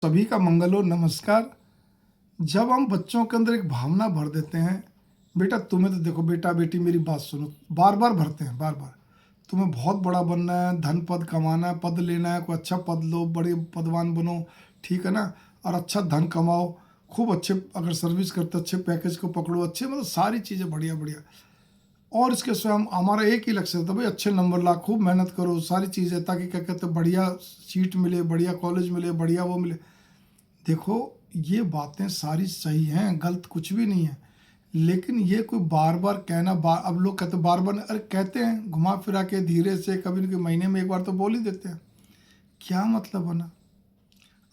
सभी का मंगल हो। नमस्कार। जब हम बच्चों के अंदर एक भावना भर देते हैं, बेटा तुम्हें तो देखो, बेटा बेटी मेरी बात सुनो, बार बार भरते हैं, बार बार तुम्हें बहुत बड़ा बनना है, धन पद कमाना है, पद लेना है, कोई अच्छा पद लो, बड़े पदवान बनो, ठीक है ना, और अच्छा धन कमाओ, खूब अच्छे, अगर सर्विस करते अच्छे पैकेज को पकड़ो, अच्छे मतलब सारी चीज़ें बढ़िया बढ़िया। और इसके स्वयं हमारा एक ही लक्ष्य था, भाई अच्छे नंबर ला, खूब मेहनत करो, सारी चीज़ें, ताकि क्या कहते हैं बढ़िया सीट मिले, बढ़िया कॉलेज मिले, बढ़िया वो मिले। देखो, ये बातें सारी सही हैं, गलत कुछ भी नहीं है, लेकिन ये कोई बार बार कहना, अब लोग कहते बार बार, अरे कहते हैं घुमा फिरा के धीरे से, कभी न कभी महीने में एक बार तो बोल ही देते हैं। क्या मतलब बना?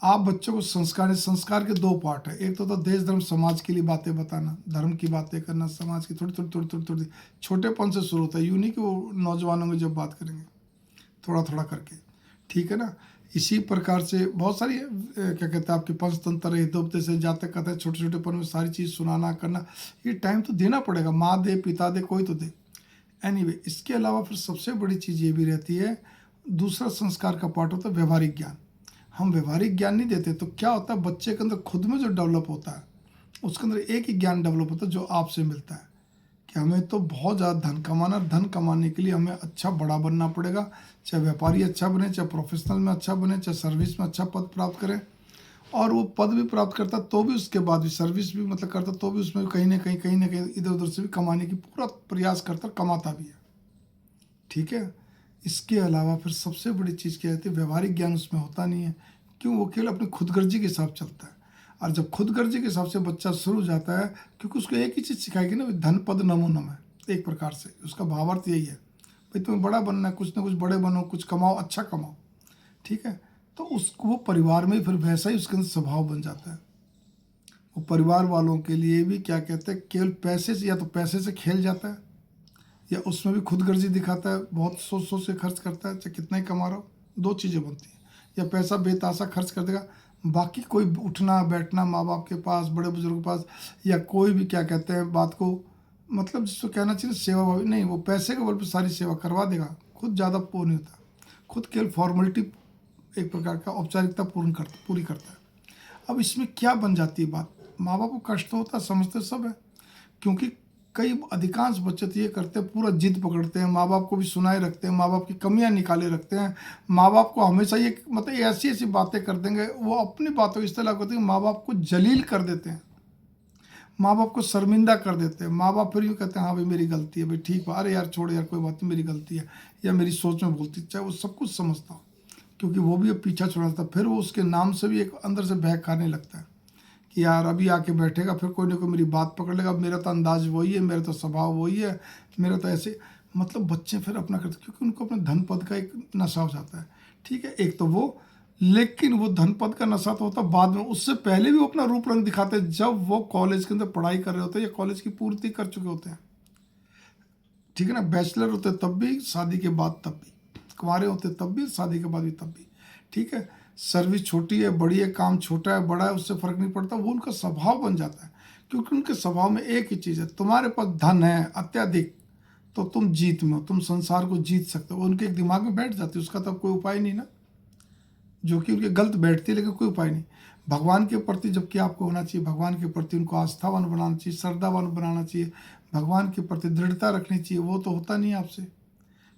आप बच्चों को संस्कार के दो पार्ट है। एक तो देश धर्म समाज के लिए बातें बताना, धर्म की बातें करना, समाज की थोड़ी थोड़ी थोड़ी थोड़ी थोड़ी छोटेपन से शुरू होता है, यूँ नहीं कि वो नौजवानों में जब बात करेंगे थोड़ा थोड़ा करके, ठीक है ना। इसी प्रकार से बहुत सारी क्या कहते हैं आपके पंचतंत्र हितोपदेश से जाते कहते हैं, छोटे छोटे पन में सारी चीज़ सुनाना करना, ये टाइम तो देना पड़ेगा, माँ दे पिता दे कोई तो दे। एनीवे, इसके अलावा फिर सबसे बड़ी चीज़ ये भी रहती है, दूसरा संस्कार का पार्ट होता है व्यवहारिक ज्ञान। हम व्यवहारिक ज्ञान नहीं देते तो क्या होता है, बच्चे के अंदर खुद में जो डेवलप होता है, उसके अंदर एक ही ज्ञान डेवलप होता है जो आपसे मिलता है, कि हमें तो बहुत ज़्यादा धन कमाना, धन कमाने के लिए हमें अच्छा बड़ा बनना पड़ेगा, चाहे व्यापारी अच्छा बने, चाहे प्रोफेशनल में अच्छा बने, चाहे सर्विस में अच्छा पद प्राप्त करें। और वो पद भी प्राप्त करता तो भी उसके बाद भी सर्विस भी मतलब करता, तो भी उसमें कहीं ना कहीं इधर उधर से भी कमाने की पूरा प्रयास करता, कमाता भी है, ठीक है। इसके अलावा फिर सबसे बड़ी चीज़ क्या रहती है, व्यवहारिक ज्ञान उसमें होता नहीं है। क्यों? वो केवल अपनी खुदगर्जी के हिसाब चलता है। और जब खुदगर्जी के हिसाब से बच्चा शुरू हो जाता है, क्योंकि उसको एक ही चीज़ सिखाएगी ना, धन पद नमो नम है, एक प्रकार से उसका भावार्थ यही है, भाई तुम्हें बड़ा बनना है, कुछ ना कुछ बड़े बनो, कुछ कमाओ, अच्छा कमाओ, ठीक है। तो उसको वो परिवार में फिर वैसा ही उसके अंदर स्वभाव बन जाता है। वो परिवार वालों के लिए भी क्या कहते हैं, केवल पैसे से, या तो पैसे से खेल जाता है, या उसमें भी खुदगर्जी दिखाता है, बहुत सोच सोच के खर्च करता है, चाहे कितना ही कमा रहा हो। दो चीज़ें बनती हैं, या पैसा बेतासा खर्च कर देगा, बाकी कोई उठना बैठना माँ बाप के पास, बड़े बुजुर्ग के पास, या कोई भी क्या कहते हैं बात को, मतलब जिसको कहना चाहिए सेवा भावी नहीं, वो पैसे के बल पर सारी सेवा करवा देगा, खुद ज़्यादा वो नहीं होता, खुद केवल फॉर्मेलिटी, एक प्रकार का औपचारिकता पूरी करता है। अब इसमें क्या बन जाती है बात, माँ बाप को कष्ट होता है, समझते सब है, क्योंकि कई अधिकांश बच्चे तो ये करते हैं, पूरा जिद पकड़ते हैं, माँ बाप को भी सुनाए रखते हैं, माँ बाप की कमियां निकाले रखते हैं, माँ बाप को हमेशा ये मतलब ऐसी ऐसी बातें कर देंगे, वो अपनी बातों इस तरह करते हैं, माँ बाप को जलील कर देते हैं, माँ बाप को शर्मिंदा कर देते हैं। माँ बाप फिर यूँ कहते हैं हाँ भाई मेरी गलती है, भाई ठीक है, अरे यार छोड़ यार, कोई बात नहीं, मेरी गलती है, या मेरी सोच में बोलती, चाहे वो सब कुछ समझता हो, क्योंकि वो भी अब पीछा छुड़ाता, फिर वो उसके नाम से भी एक अंदर से बहक खाने लगता है कि यार अभी आके बैठेगा, फिर कोई ना कोई मेरी बात पकड़ लेगा, मेरा तो अंदाज वही है, मेरा तो स्वभाव वही है, मेरा तो ऐसे, मतलब बच्चे फिर अपना करते, क्योंकि उनको अपने धन पद का एक नशा हो जाता है, ठीक है, एक तो वो, लेकिन वो धन पद का नशा तो होता बाद में, उससे पहले भी वो अपना रूप रंग दिखाते हैं, जब वो कॉलेज के अंदर पढ़ाई कर रहे होते हैं या कॉलेज की पूर्ति कर चुके होते हैं, ठीक है ना, बैचलर होते तब भी, शादी के बाद तब भी, कुंवारे होते तब भी, शादी के बाद भी तब भी, ठीक है। सर्विस छोटी है बड़ी है, काम छोटा है बड़ा है, उससे फर्क नहीं पड़ता, वो उनका स्वभाव बन जाता है, क्योंकि उनके स्वभाव में एक ही चीज़ है, तुम्हारे पास धन है अत्यधिक, तो तुम जीत में हो, तुम संसार को जीत सकते हो, उनके एक दिमाग में बैठ जाती है, उसका तो कोई उपाय नहीं ना, जो कि उनके गलत बैठती है, लेकिन कोई उपाय नहीं। भगवान के प्रति जबकि आपको होना चाहिए, भगवान के प्रति उनको आस्थावान बनाना चाहिए, श्रद्धावान बनाना चाहिए, भगवान के प्रति दृढ़ता रखनी चाहिए, वो तो होता नहीं है आपसे,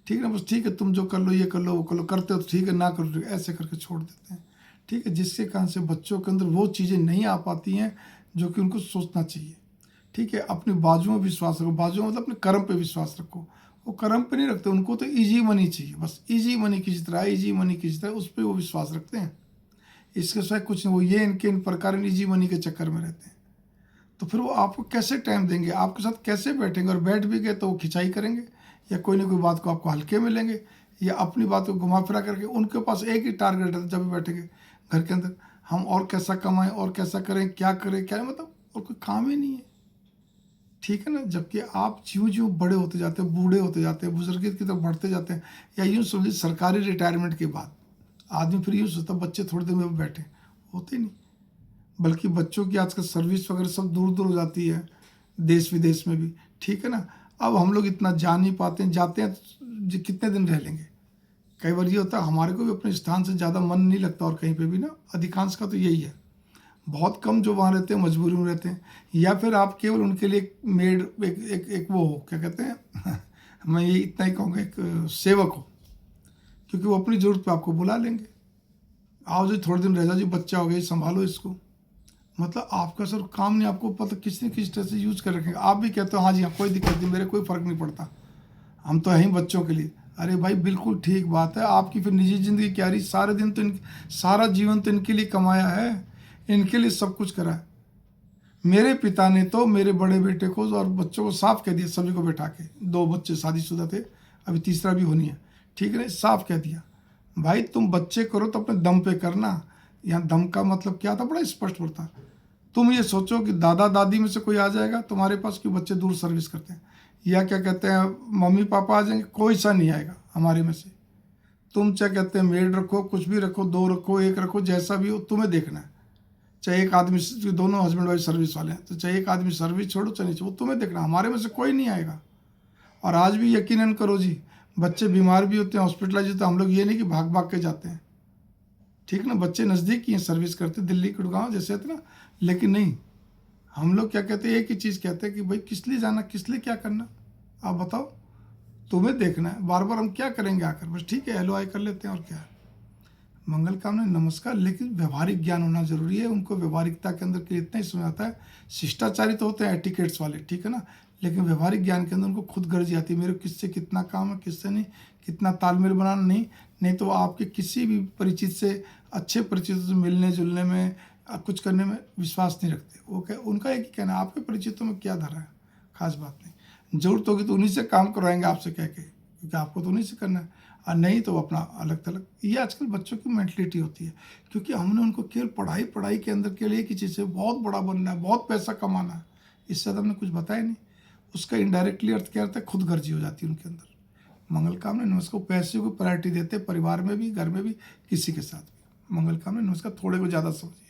ठीक है ना, बस ठीक है तुम जो कर लो, ये कर लो, वो कर लो, करते हो तो ठीक है, ना करो ठीक है, ऐसे करके छोड़ देते हैं, ठीक है, जिसके कारण से बच्चों के अंदर वो चीज़ें नहीं आ पाती हैं जो कि उनको सोचना चाहिए, ठीक है। अपनी बाजुओं में विश्वास रखो, बाजुओं मतलब अपने कर्म पे विश्वास रखो, वो कर्म पे नहीं रखते, उनको तो इजी मनी चाहिए, बस इजी मनी किसी तरह, इजी मनी किसी तरह, उस पर वो विश्वास रखते हैं, इसके सिवाय कुछ नहीं, वो ये इनके इन प्रकार इजी मनी के चक्कर में रहते हैं। तो फिर वो आपको कैसे टाइम देंगे, आपके साथ कैसे बैठेंगे, और बैठ भी गए तो वो खिंचाई करेंगे, या कोई ना कोई बात को आपको हल्के में लेंगे, या अपनी बात को घुमा फिरा करके, उनके पास एक ही टारगेट है, जब भी बैठेंगे घर के अंदर, हम और कैसा कमाएं, और कैसा करें क्या मतलब, और कोई काम ही नहीं है, ठीक है ना। जबकि आप ज्यों ज्यों बड़े होते जाते हैं, बूढ़े होते जाते हैं, बुजुर्गियत की तरफ बढ़ते जाते हैं, या यूँ समझिए सरकारी रिटायरमेंट के बाद आदमी फिर यूँ सोचता बच्चे थोड़ी देर में बैठे, होते नहीं, बल्कि बच्चों की आजकल सर्विस वगैरह सब दूर दूर हो जाती है, देश विदेश में भी, ठीक है ना। अब हम लोग इतना जा नहीं पाते हैं, जाते हैं तो कितने दिन रह लेंगे, कई बार ये होता है हमारे को भी अपने स्थान से ज़्यादा मन नहीं लगता, और कहीं पे भी ना अधिकांश का तो यही है। बहुत कम जो वहाँ रहते हैं मजबूरी में रहते हैं, या फिर आप केवल उनके लिए एक मेड एक वो हो, क्या कहते हैं मैं ये इतना ही कहूँगा, एक सेवक हो, क्योंकि वो अपनी ज़रूरत पे आपको बुला लेंगे। आओ जी थोड़े दिन रह जाओ जी, बच्चा हो गया, संभालो इसको। मतलब आपका सर काम नहीं, आपको पता किसी न किसी तरह से यूज कर रखेंगे। आप भी कहते हो हाँ जी हाँ कोई दिक्कत नहीं, मेरे कोई फ़र्क नहीं पड़ता, हम तो हैं ही बच्चों के लिए। अरे भाई बिल्कुल ठीक बात है, आपकी फिर निजी ज़िंदगी क्या रही? सारे दिन तो सारा जीवन तो इनके लिए कमाया है, इनके लिए सब कुछ करा है। मेरे पिता ने तो मेरे बड़े बेटे को और बच्चों को साफ कह दिया, सभी को बैठा के, 2 बच्चे शादीशुदा थे, अभी तीसरा भी होनी है, ठीक है, साफ कह दिया भाई तुम बच्चे करो तो अपने दम पे करना। यहाँ दम का मतलब क्या था, बड़ा स्पष्ट पड़ता। तुम ये सोचो कि दादा दादी में से कोई आ जाएगा तुम्हारे पास, कि बच्चे दूर सर्विस करते हैं, या क्या कहते हैं मम्मी पापा आ जाएंगे, कोई सा नहीं आएगा हमारे में से। तुम चाहे कहते हैं मेड रखो, कुछ भी रखो, 2 रखो, 1 रखो, जैसा भी हो तुम्हें देखना है। चाहे एक आदमी, दोनों हस्बैंड वाइफ सर्विस वाले हैं, तो चाहे एक आदमी सर्विस छोड़ो चाहे नहीं छोड़ो, वो तुम्हें देखना, हमारे में से कोई नहीं आएगा। और आज भी यकीनन करो जी, बच्चे बीमार भी होते हैं, हॉस्पिटलाइज होते हैं, हम लोग ये नहीं कि भाग भाग के जाते हैं, ठीक ना, बच्चे नज़दीक ही हैं, सर्विस करते दिल्ली गुड़गांव जैसे इतना, लेकिन नहीं, हम लोग क्या कहते हैं, एक ही चीज़ कहते हैं कि भाई किस लिए जाना, किस लिए क्या करना, आप बताओ, तुम्हें देखना है। बार बार हम क्या करेंगे आकर, बस ठीक है हेलो हाय कर लेते हैं, और क्या है। मंगल कामना नमस्कार, लेकिन व्यवहारिक ज्ञान होना जरूरी है। उनको व्यवहारिकता के अंदर के इतना ही समझ आता है, शिष्टाचारी तो होते हैं एटिकेट्स वाले, ठीक है ना, लेकिन व्यवहारिक ज्ञान के अंदर उनको खुद गर्जी आती है, मेरे किससे कितना काम है, किससे नहीं, कितना तालमेल बनाना, नहीं तो आपके किसी भी परिचित से, अच्छे परिचित से मिलने जुलने में, कुछ करने में विश्वास नहीं रखते। वो क्या, उनका एक ही कहना, आपके परिचितों में क्या धरा है, खास बात नहीं, जरूरत होगी तो उन्हीं से काम करवाएंगे आपसे कह के, क्योंकि आपको तो उन्हीं से करना है, और नहीं तो अपना अलग थलग। ये आजकल बच्चों की मेंटलिटी होती है, क्योंकि हमने उनको केवल पढ़ाई के अंदर के लिए की चीज़ है, बहुत बड़ा बनना है, बहुत पैसा कमाना है, इससे ज़्यादा हमने कुछ बताया नहीं। उसका इनडायरेक्टली अर्थ क्या रहता है, खुद गर्जी हो जाती है उनके अंदर। मंगल कामना नमस्कार, पैसे को प्रायोरिटी देते हैं, परिवार में भी, घर में भी, किसी के साथ भी। मंगल कामना नमस्कार, थोड़े को ज़्यादा समझिए।